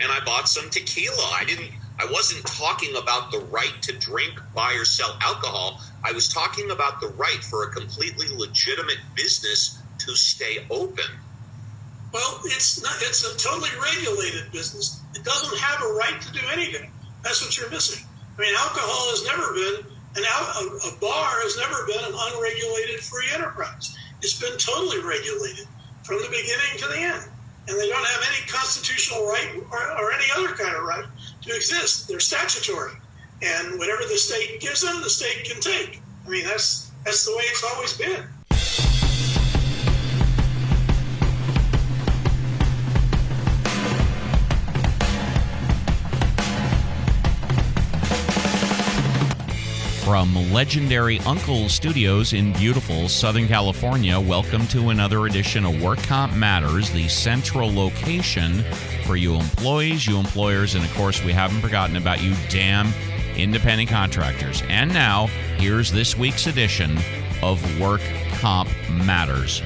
and I bought some tequila. I wasn't talking about the right to drink, buy, or sell alcohol. I was talking about the right for a completely legitimate business to stay open. Well, it's a totally regulated business. It doesn't have a right to do anything. That's what you're missing. I mean, alcohol has never been, a bar has never been an unregulated free enterprise. It's been totally regulated from the beginning to the end. And they don't have any constitutional right or any other kind of right to exist. They're statutory. And whatever the state gives them, the state can take. I mean, that's the way it's always been. From legendary Uncle Studios in beautiful Southern California, welcome to another edition of Work Comp Matters, the central location for you employees, you employers, and of course, we haven't forgotten about you damn independent contractors. And now, here's this week's edition of Work Comp Matters.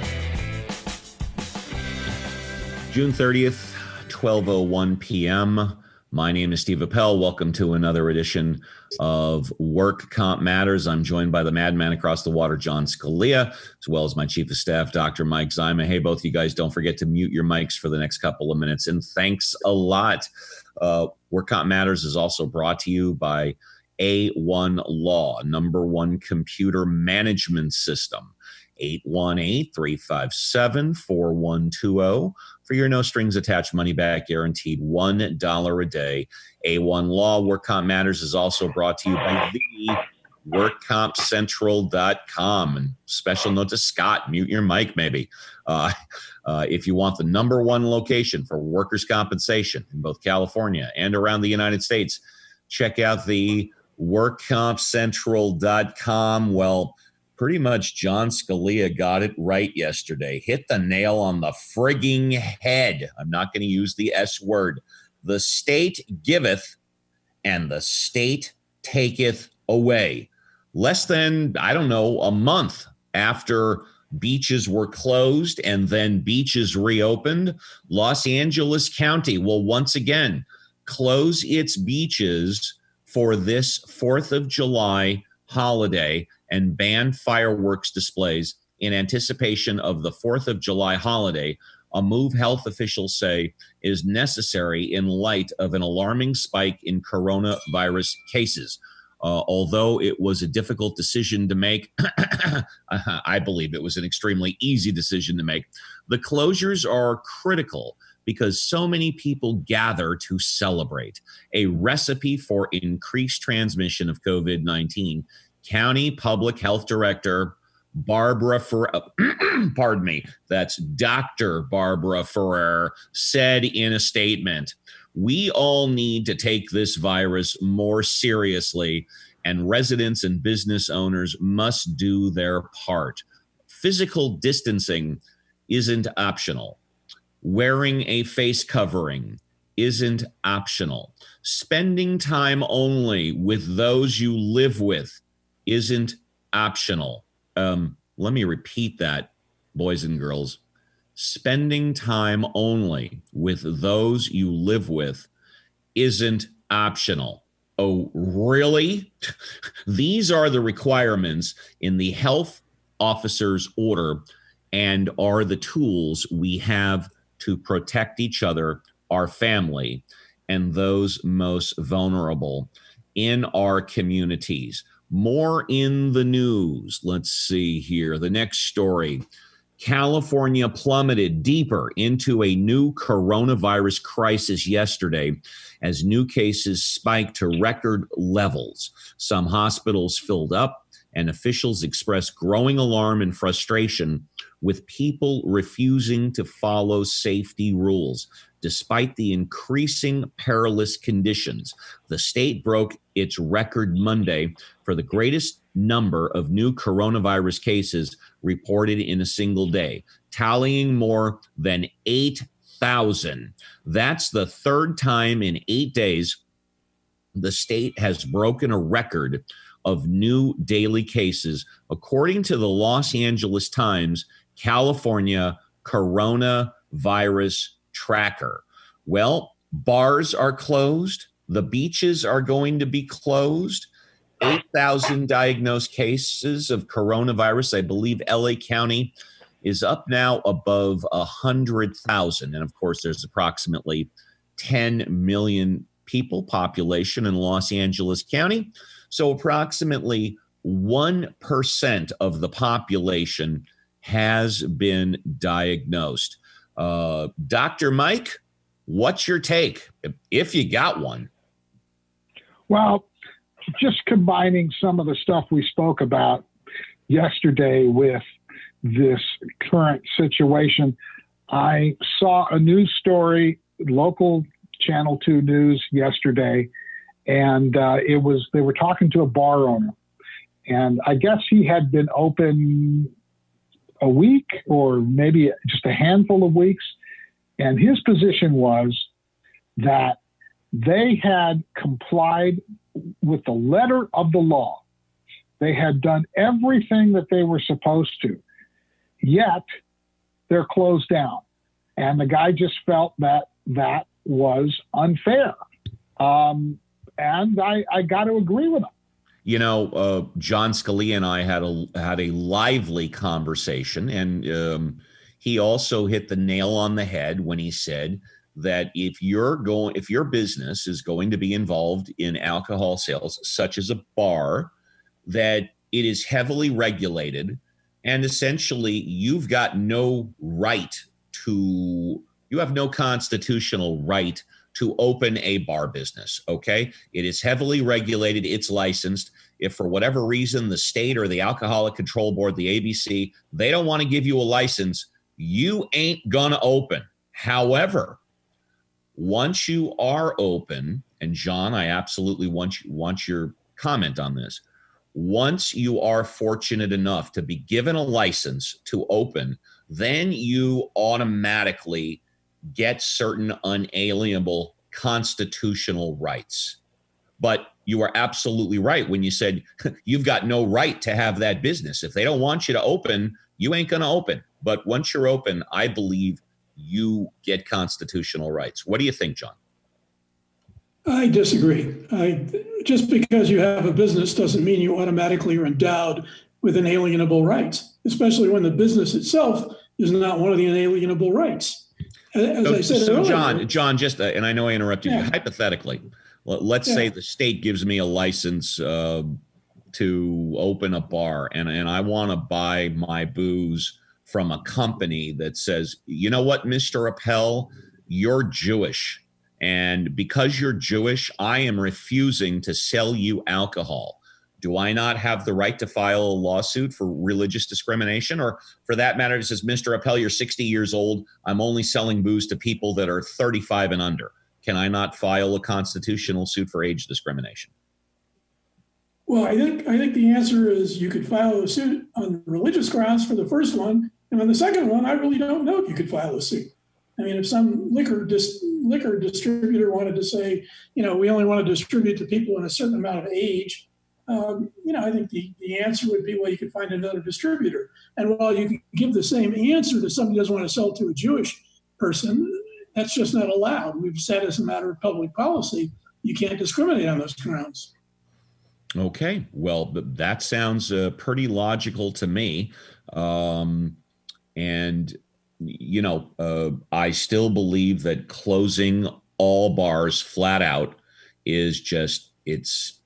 June 30th, 12:01 p.m. My name is Steve Appell. Welcome to another edition of Work Comp Matters. I'm joined by the madman across the water, John Scalia, as well as my chief of staff, Dr. Mike Zyma. Hey, both you guys, don't forget to mute your mics for the next couple of minutes, and thanks a lot. Work Comp Matters is also brought to you by A1 Law, number one computer management system. 818-357-4120 for your no strings attached money back guaranteed $1 a day. A1 Law. Work Comp Matters is also brought to you by the workcompcentral.com. And special note to Scott, mute your mic maybe. If you want the number one location for workers' compensation in both California and around the United States, check out the workcompcentral.com. Well, pretty much John Scalia got it right yesterday. Hit the nail on the frigging head. I'm not going to use the S word. The state giveth and the state taketh away. Less than, a month after beaches were closed and then beaches reopened, Los Angeles County will once again close its beaches for this 4th of July holiday and ban fireworks displays in anticipation of the 4th of July holiday, a move health officials say is necessary in light of an alarming spike in coronavirus cases. Although it was a difficult decision to make, I believe it was an extremely easy decision to make. The closures are critical because so many people gather to celebrate. A recipe for increased transmission of COVID-19. County Public Health Director Barbara that's Dr. Barbara Ferrer said in a statement, "We all need to take this virus more seriously, and residents and business owners must do their part. Physical distancing isn't optional. Wearing a face covering isn't optional. Spending time only with those you live with isn't optional." Let me repeat that, boys and girls. Spending time only with those you live with isn't optional. Oh, really? These are the requirements in the health officer's order and are the tools we have to protect each other, our family, and those most vulnerable in our communities. More in the news. Let's see here. The next story. California plummeted deeper into a new coronavirus crisis yesterday as new cases spiked to record levels. Some hospitals filled up, and officials expressed growing alarm and frustration with people refusing to follow safety rules. Despite the increasing perilous conditions, the state broke its record Monday for the greatest number of new coronavirus cases reported in a single day, tallying more than 8,000. That's the third time in 8 days the state has broken a record of new daily cases, according to the Los Angeles Times California Coronavirus Tracker. Well, Bars are closed. The beaches are going to be closed. 8,000 diagnosed cases of coronavirus. I believe LA County is up now above 100,000. And of course, there's approximately 10 million people population in Los Angeles County. So approximately 1% of the population has been diagnosed. Dr. Mike, what's your take, if you got one? Well, just combining some of the stuff we spoke about yesterday with this current situation, I saw a news story, local Channel 2 News yesterday, and they were talking to a bar owner. And I guess he had been open a week or maybe just a handful of weeks. And his position was that they had complied with the letter of the law. They had done everything that they were supposed to, yet they're closed down. And the guy just felt that that was unfair. And I got to agree with him. You know, John Scalia and I had a lively conversation, and he also hit the nail on the head when he said that if your business is going to be involved in alcohol sales, such as a bar, that it is heavily regulated, and essentially you have no constitutional right to open a bar business, okay? It is heavily regulated. It's licensed. If for whatever reason the state or the Alcoholic Control Board, the ABC, they don't want to give you a license, you ain't gonna open. However, once you are open, and John, I absolutely want your comment on this. Once you are fortunate enough to be given a license to open, then you automatically get certain unalienable constitutional rights. But you are absolutely right when you said you've got no right to have that business. If they don't want you to open, you ain't going to open. But once you're open, I believe you get constitutional rights. What do you think, John? I disagree. Just because you have a business doesn't mean you automatically are endowed with inalienable rights, especially when the business itself is not one of the inalienable righs. As I said earlier, John, just and I know I interrupted you. Hypothetically, let's say the state gives me a license to open a bar, and I want to buy my booze from a company that says, you know what, Mr. Appell, you're Jewish, and because you're Jewish, I am refusing to sell you alcohol. Do I not have the right to file a lawsuit for religious discrimination? Or for that matter, it says, Mr. Appell, you're 60 years old. I'm only selling booze to people that are 35 and under. Can I not file a constitutional suit for age discrimination? Well, I think the answer is you could file a suit on religious grounds for the first one. And on the second one, I really don't know if you could file a suit. I mean, if some liquor distributor wanted to say, we only want to distribute to people in a certain amount of age, I think the answer would be, well, you could find another distributor. And while you can give the same answer to somebody who doesn't want to sell to a Jewish person, that's just not allowed. We've said as a matter of public policy, you can't discriminate on those grounds. Okay, well, that sounds pretty logical to me. I still believe that closing all bars flat out is just, it's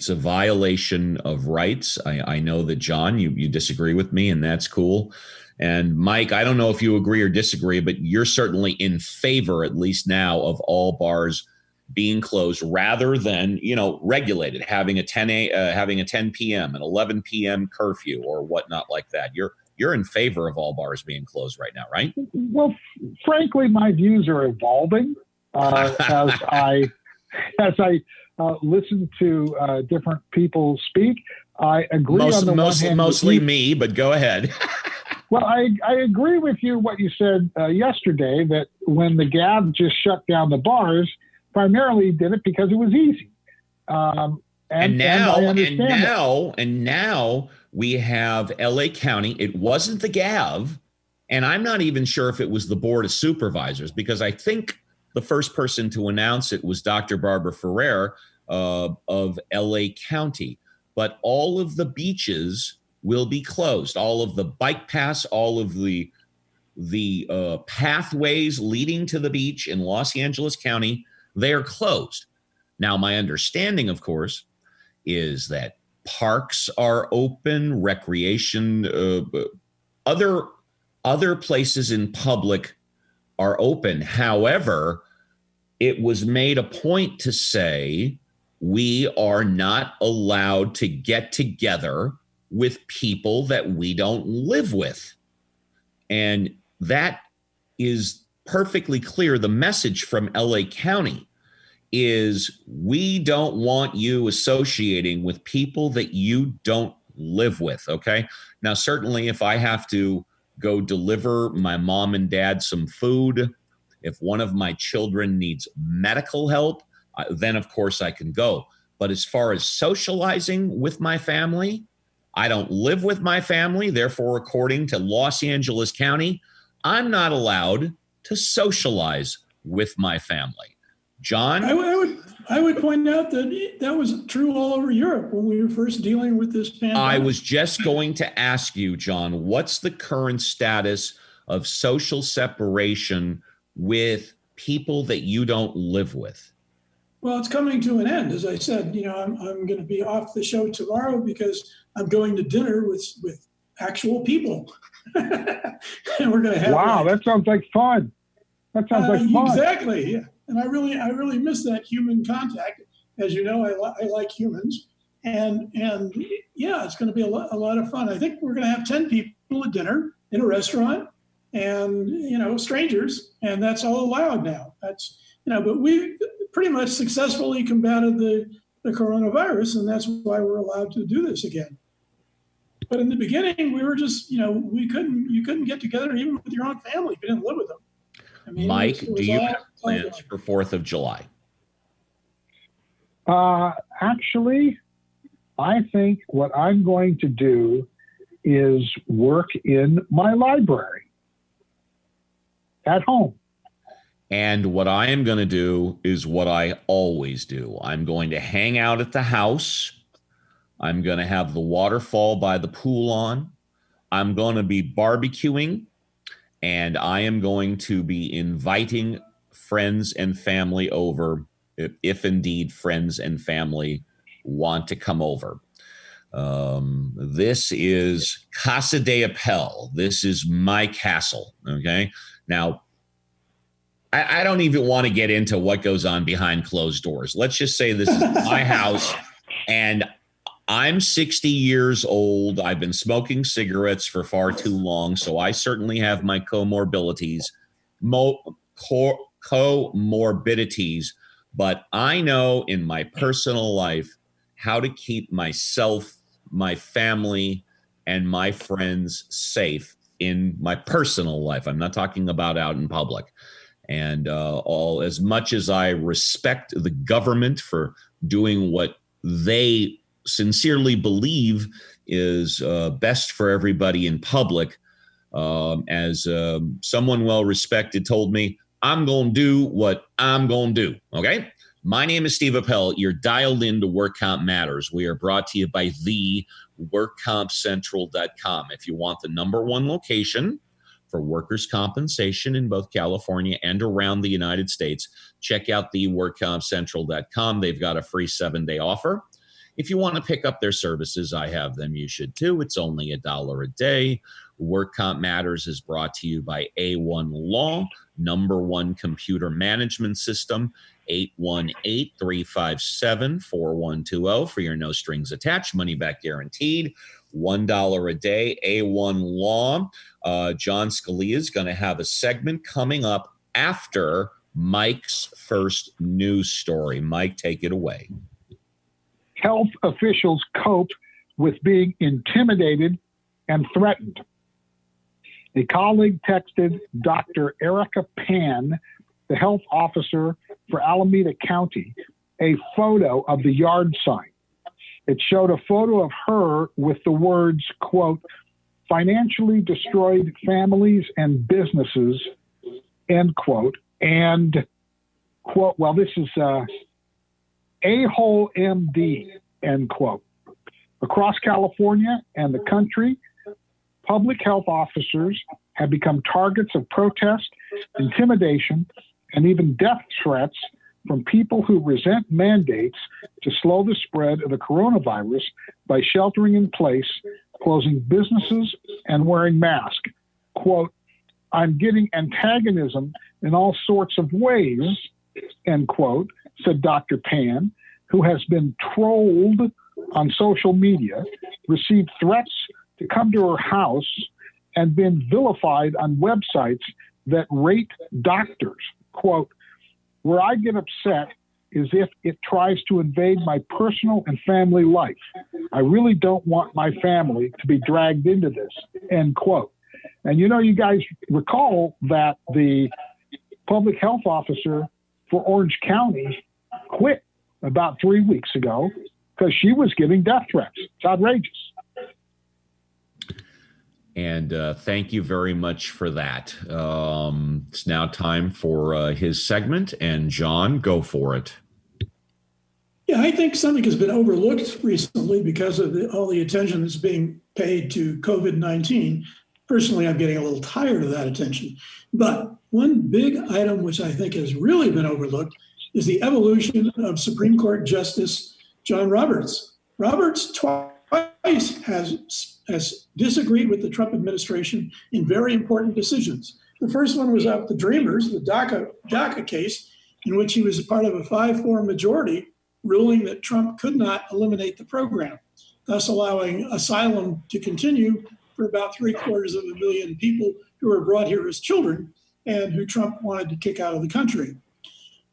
a violation of rights. I know that, John, you disagree with me, and that's cool. And Mike, I don't know if you agree or disagree, but you're certainly in favor, at least now, of all bars being closed rather than, regulated, having a 10 p.m. and 11 p.m. curfew or whatnot like that. You're in favor of all bars being closed right now, right? Well, frankly, my views are evolving as I listen to different people speak. I agree on the one hand. Mostly me, but go ahead. Well, I agree with you what you said yesterday, that when the GAB just shut down the bars, primarily did it because it was easy. And now we have LA County. It wasn't the GAV, and I'm not even sure if it was the Board of Supervisors, because I think the first person to announce it was Dr. Barbara Ferrer of LA County. But all of the beaches will be closed. All of the bike paths, all of the pathways leading to the beach in Los Angeles County, they are closed. Now, my understanding, of course, is that parks are open, recreation, other places in public are open. However, it was made a point to say we are not allowed to get together with people that we don't live with. And that is perfectly clear. The message from LA County is we don't want you associating with people that you don't live with, okay? Now, certainly if I have to go deliver my mom and dad some food, if one of my children needs medical help, then of course I can go. But as far as socializing with my family, I don't live with my family. Therefore, according to Los Angeles County, I'm not allowed to socialize with my family. John? I would point out that that was true all over Europe when we were first dealing with this pandemic. I was just going to ask you, John, what's the current status of social separation with people that you don't live with? Well, it's coming to an end. As I said, I'm going to be off the show tomorrow because I'm going to dinner with actual people. And we're going to have that sounds like fun. That sounds like fun. Exactly. Yeah. And I really miss that human contact. As you know, I like humans, and yeah, it's going to be a lot of fun. I think we're going to have 10 people at dinner in a restaurant, and strangers, and that's all allowed now. That's but we pretty much successfully combated the coronavirus, and that's why we're allowed to do this again. But in the beginning, we were just you couldn't get together even with your own family if you didn't live with them. I mean, Mike, do you have plans for 4th of July? Actually, I think what I'm going to do is work in my library at home. And what I am going to do is what I always do. I'm going to hang out at the house. I'm going to have the waterfall by the pool on. I'm going to be barbecuing. And I am going to be inviting friends and family over, if indeed friends and family want to come over. This is Casa de Appell. This is my castle, okay? Now, I don't even want to get into what goes on behind closed doors. Let's just say this is my house, and I'm 60 years old. I've been smoking cigarettes for far too long, so I certainly have my comorbidities, but I know in my personal life how to keep myself, my family, and my friends safe in my personal life. I'm not talking about out in public. And as much as I respect the government for doing what they sincerely believe is best for everybody in public, as someone well-respected told me, I'm going to do what I'm going to do, okay? My name is Steve Appell. You're dialed into Work Comp Matters. We are brought to you by the workcompcentral.com. If you want the #1 location for workers' compensation in both California and around the United States, check out the workcompcentral.com. They've got a free 7-day offer. If you want to pick up their services, I have them. You should too. It's only $1 a day. Work Comp Matters is brought to you by A1 Law, #1 computer management system, 818-357-4120 for your no strings attached, money back guaranteed, $1 a day. A1 Law. John Scalia is going to have a segment coming up after Mike's first news story. Mike, take it away. Health officials cope with being intimidated and threatened. A colleague texted Dr. Erica Pan, the health officer for Alameda County, a photo of the yard sign. It showed a photo of her with the words, quote, financially destroyed families and businesses, end quote, and quote, well, this is a-hole MD, end quote. Across California and the country, public health officers have become targets of protest, intimidation, and even death threats from people who resent mandates to slow the spread of the coronavirus by sheltering in place, closing businesses, and wearing masks. Quote, I'm getting antagonism in all sorts of ways, end quote, said Dr. Pan, who has been trolled on social media, received threats to come to her house, and been vilified on websites that rate doctors. Quote, where I get upset is if it tries to invade my personal and family life. I really don't want my family to be dragged into this, end quote. And you know, you guys recall that the public health officer for Orange County quit about 3 weeks ago because she was giving death threats. It's outrageous. And thank you very much for that. It's now time for his segment. And John, go for it. Yeah, I think something has been overlooked recently because of all the attention that's being paid to COVID-19. Personally, I'm getting a little tired of that attention. But one big item which I think has really been overlooked is the evolution of Supreme Court Justice John Roberts. Roberts twice has disagreed with the Trump administration in very important decisions. The first one was about the Dreamers, the DACA case, in which he was a part of a 5-4 majority ruling that Trump could not eliminate the program, thus allowing asylum to continue for about 750,000 people who were brought here as children and who Trump wanted to kick out of the country.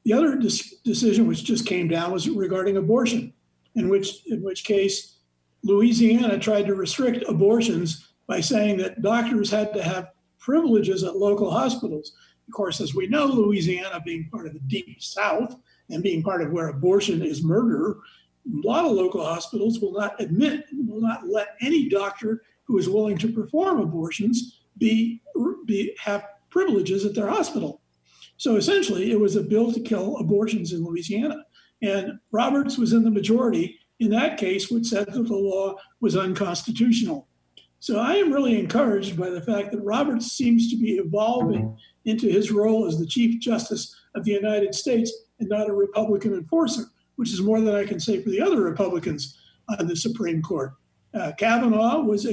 The other decision which just came down was regarding abortion, in which case Louisiana tried to restrict abortions by saying that doctors had to have privileges at local hospitals. Of course, as we know, Louisiana being part of the deep South and being part of where abortion is murder, a lot of local hospitals will not let any doctor who is willing to perform abortions have privileges at their hospital. So essentially, it was a bill to kill abortions in Louisiana. And Roberts was in the majority in that case, which said that the law was unconstitutional. So I am really encouraged by the fact that Roberts seems to be evolving into his role as the Chief Justice of the United States and not a Republican enforcer, which is more than I can say for the other Republicans on the Supreme Court. Kavanaugh was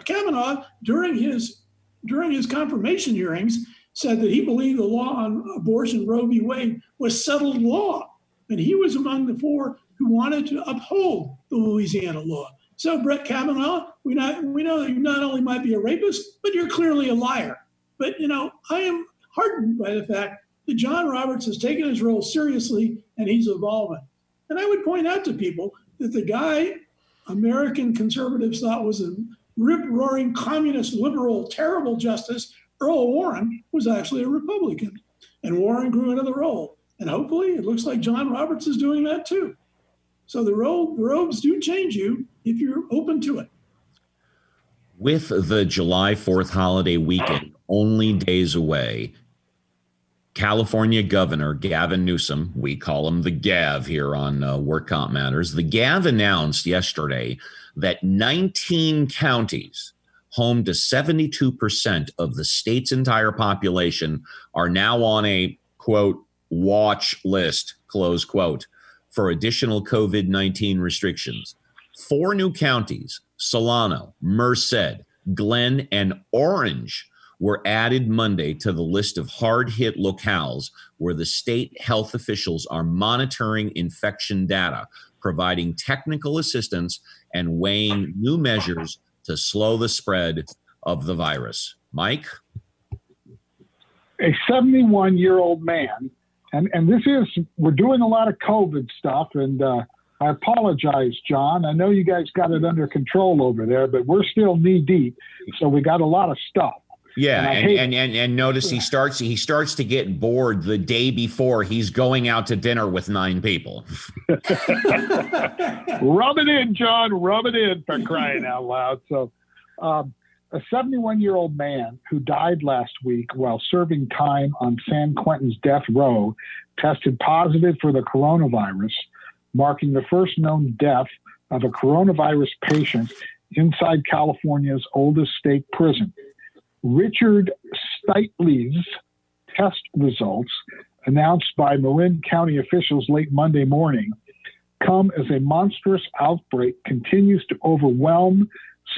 Kavanaugh during his confirmation hearings said that he believed the law on abortion, Roe v. Wade, was settled law. And he was among the 4 who wanted to uphold the Louisiana law. So Brett Kavanaugh, we know that you not only might be a rapist, but you're clearly a liar. But, I am heartened by the fact that John Roberts has taken his role seriously and he's evolving. And I would point out to people that the guy American conservatives thought was a rip-roaring communist, liberal, terrible justice, Earl Warren, was actually a Republican. And Warren grew into the role. And hopefully it looks like John Roberts is doing that too. So the robes do change you if you're open to it. With the July 4th holiday weekend only days away, California Governor Gavin Newsom, we call him the Gav here on Work Comp Matters, the Gav announced yesterday that 19 counties, home to 72% of the state's entire population, are now on a, quote, watch list, close quote, for additional COVID-19 restrictions. 4 new counties, Solano, Merced, Glenn, and Orange, were added Monday to the list of hard-hit locales where the state health officials are monitoring infection data, providing technical assistance, and weighing new measures to slow the spread of the virus. Mike? A 71-year-old man, and we're doing a lot of COVID stuff, and I apologize, John. I know you guys got it under control over there, but we're still knee-deep, so we got a lot of stuff. Yeah, and notice he starts to get bored the day before he's going out to dinner with 9 people. Rub it in, John. Rub it in, for crying out loud. So A 71-year-old man who died last week while serving time on San Quentin's death row tested positive for the coronavirus, marking the first known death of a coronavirus patient inside California's oldest state prison. Richard Steitley's test results, announced by Marin County officials late Monday morning, come as a monstrous outbreak continues to overwhelm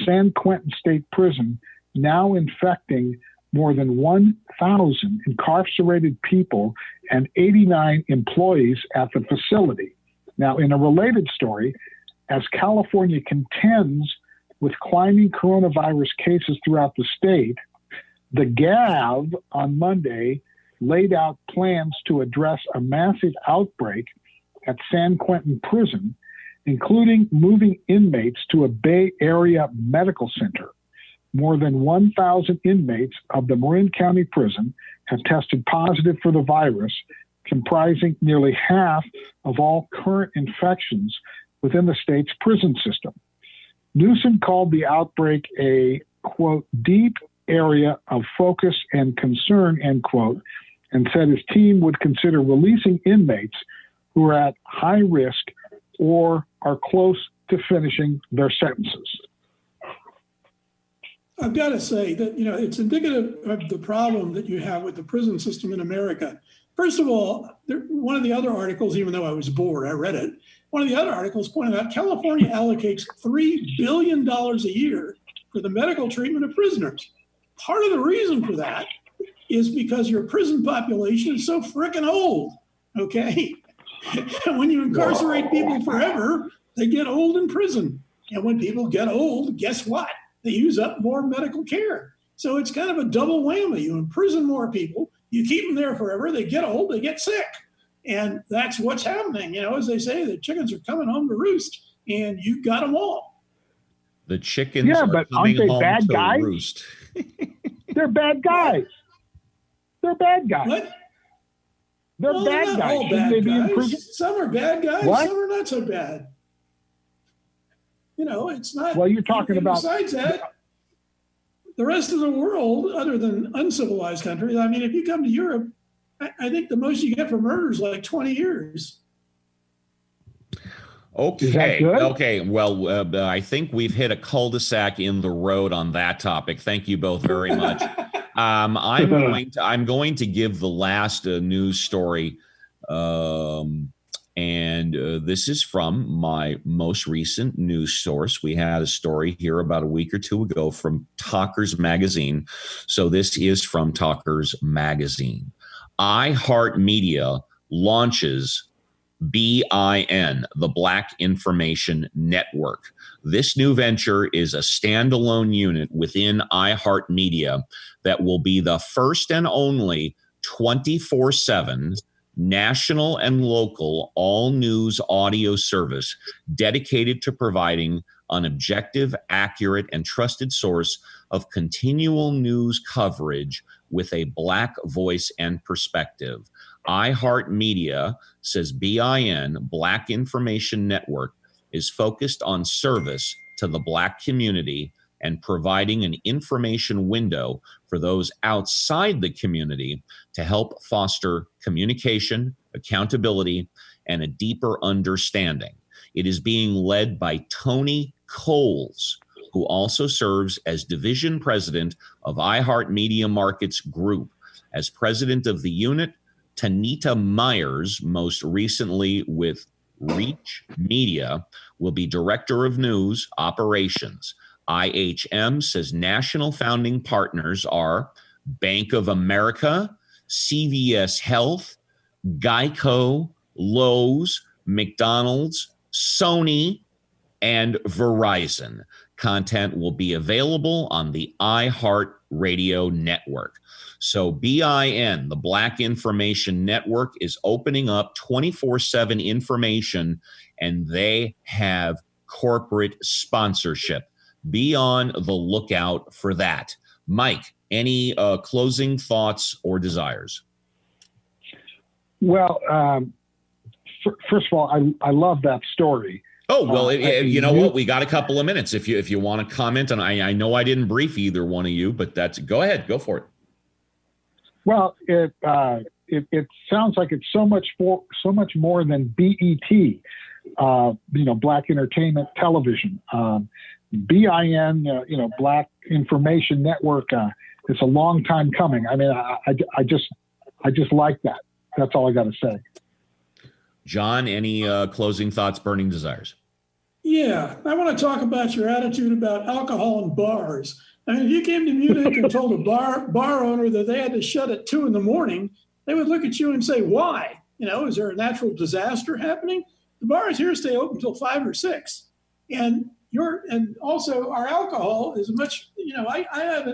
San Quentin State Prison, now infecting more than 1,000 incarcerated people and 89 employees at the facility. Now, in a related story, as California contends with climbing coronavirus cases throughout the state, the GAV on Monday laid out plans to address a massive outbreak at San Quentin Prison, including moving inmates to a Bay Area medical center. More than 1,000 inmates of the Marin County Prison have tested positive for the virus, comprising nearly half of all current infections within the state's prison system. Newsom called the outbreak a, quote, deep area of focus and concern, end quote, and said his team would consider releasing inmates who are at high risk or are close to finishing their sentences. I've got to say that, it's indicative of the problem that you have with the prison system in America. First of all, one of the other articles, even though I was bored, I read it. One of the other articles pointed out California allocates $3 billion a year for the medical treatment of prisoners. Part of the reason for that is because your prison population is so frickin' old, okay? And when you incarcerate people forever, they get old in prison. And when people get old, guess what? They use up more medical care. So it's kind of a double whammy. You imprison more people, you keep them there forever, they get old, they get sick. And that's what's happening. As they say, the chickens are coming home to roost, and you got them all. The chickens are but coming aren't they home bad to guys? roost. They're bad guys. They're bad guys. What? They're Well, bad not guys. all Shouldn't bad they be in guys. prison? Some are bad guys. What? Some are not so bad. It's not. Well, you're talking about. Besides that, the rest of the world, other than uncivilized countries, I mean, if you come to Europe, I think the most you get for murder is like 20 years. Okay. good? Okay. Well, I think we've hit a cul-de-sac in the road on that topic. Thank you both very much. I'm going to give the last news story, and this is from my most recent news source. We had a story here about a week or two ago from Talkers Magazine. So this is from Talkers Magazine. iHeartMedia launches BIN, the Black Information Network. This new venture is a standalone unit within iHeartMedia that will be the first and only 24/7 national and local all news audio service dedicated to providing an objective, accurate, and trusted source of continual news coverage with a Black voice and perspective. iHeartMedia says BIN, Black Information Network, is focused on service to the Black community and providing an information window for those outside the community to help foster communication, accountability, and a deeper understanding. It is being led by Tony Coles, who also serves as division president of iHeartMedia Markets Group. As president of the unit, Tanita Myers, most recently with Reach Media, will be director of news operations. IHM says national founding partners are Bank of America, CVS Health, Geico, Lowe's, McDonald's, Sony, and Verizon. Content will be available on the iHeart Radio network. So BIN, the Black Information Network, is opening up 24/7 information, and they have corporate sponsorship. Be on the lookout for that. Mike, any closing thoughts or desires? Well, first of all, I love that story. Oh, well, you know what? We got a couple of minutes if you want to comment. And I know I didn't brief either one of you, but go ahead. Go for it. Well, it sounds like it's so much more than BET, Black Entertainment Television, BIN, Black Information Network. It's a long time coming. I mean, I just like that. That's all I got to say. John, any closing thoughts, burning desires? Yeah, I want to talk about your attitude about alcohol in bars. I mean, if you came to Munich and told a bar owner that they had to shut at 2 a.m, they would look at you and say, why? Is there a natural disaster happening? The bars here stay open until 5 or 6. And also our alcohol is much, I have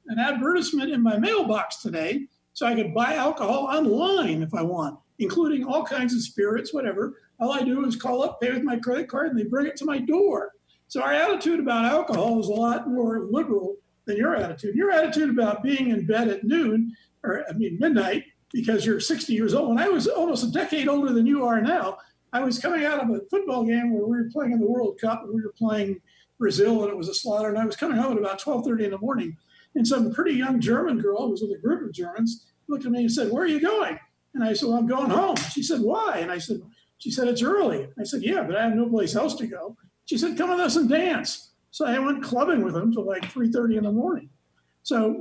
an advertisement in my mailbox today, so I could buy alcohol online if I want, including all kinds of spirits, whatever. All I do is call up, pay with my credit card, and they bring it to my door. So our attitude about alcohol is a lot more liberal than your attitude. Your attitude about being in bed at midnight, because you're 60 years old. When I was almost a decade older than you are now, I was coming out of a football game where we were playing in the World Cup, and we were playing Brazil, and it was a slaughter, and I was coming home at about 12:30 in the morning, and some pretty young German girl, who was with a group of Germans, looked at me and said, where are you going? And I said, well, I'm going home. She said, why? And she said, it's early. I said, yeah, but I have no place else to go. She said, come with us and dance. So I went clubbing with them till like 3:30 in the morning. So,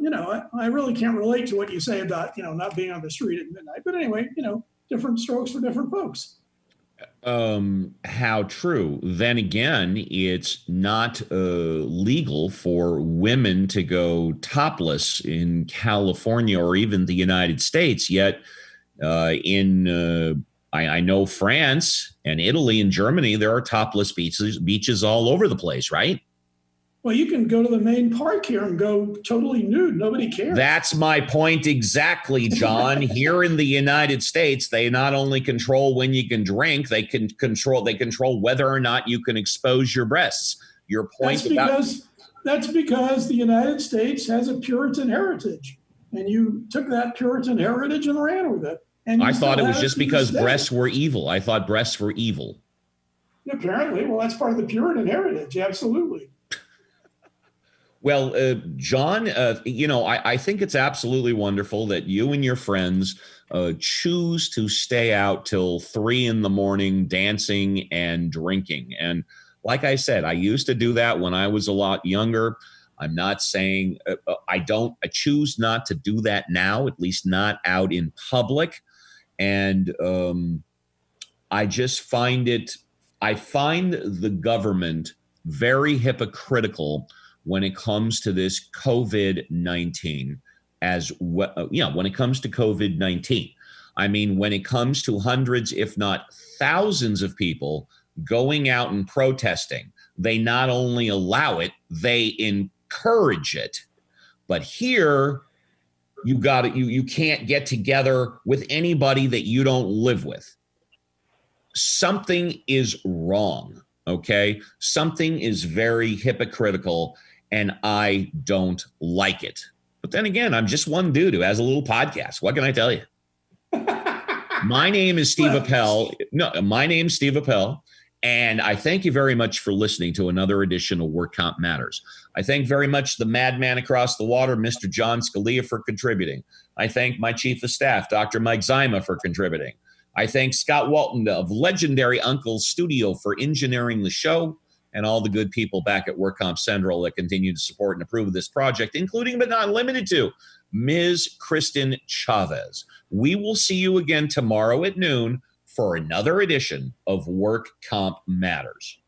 I really can't relate to what you say about, not being on the street at midnight. But anyway, different strokes for different folks. How true. Then again, it's not legal for women to go topless in California or even the United States. Yet I know France and Italy and Germany, there are topless beaches all over the place, right? Well, you can go to the main park here and go totally nude. Nobody cares. That's my point exactly, John. Here in the United States, they not only control when you can drink, they control whether or not you can expose your breasts. Your point that's because the United States has a Puritan heritage, and you took that Puritan heritage and ran with it. And I thought it was just because breasts were evil. I thought breasts were evil. Apparently, well, that's part of the Puritan heritage. Absolutely. Well, John, I think it's absolutely wonderful that you and your friends choose to stay out till 3 a.m. dancing and drinking. And like I said, I used to do that when I was a lot younger. I'm not saying I choose not to do that now, at least not out in public. And I just find the government very hypocritical when it comes to this COVID-19 when it comes to COVID-19. I mean, when it comes to hundreds, if not thousands of people going out and protesting, they not only allow it, they encourage it. But here, you can't get together with anybody that you don't live with. Something is wrong, okay? Something is very hypocritical, and I don't like it. But then again, I'm just one dude who has a little podcast. What can I tell you? My name is Steve Appell. No, my name's Steve Appell. And I thank you very much for listening to another edition of Work Comp Matters. I thank very much the madman across the water, Mr. John Scalia, for contributing. I thank my chief of staff, Dr. Mike Zyma, for contributing. I thank Scott Walton of legendary Uncle's Studio for engineering the show, and all the good people back at WorkCompcentral that continue to support and approve of this project, including but not limited to Ms. Kristen Chavez. We will see you again tomorrow at noon for another edition of Work Comp Matters.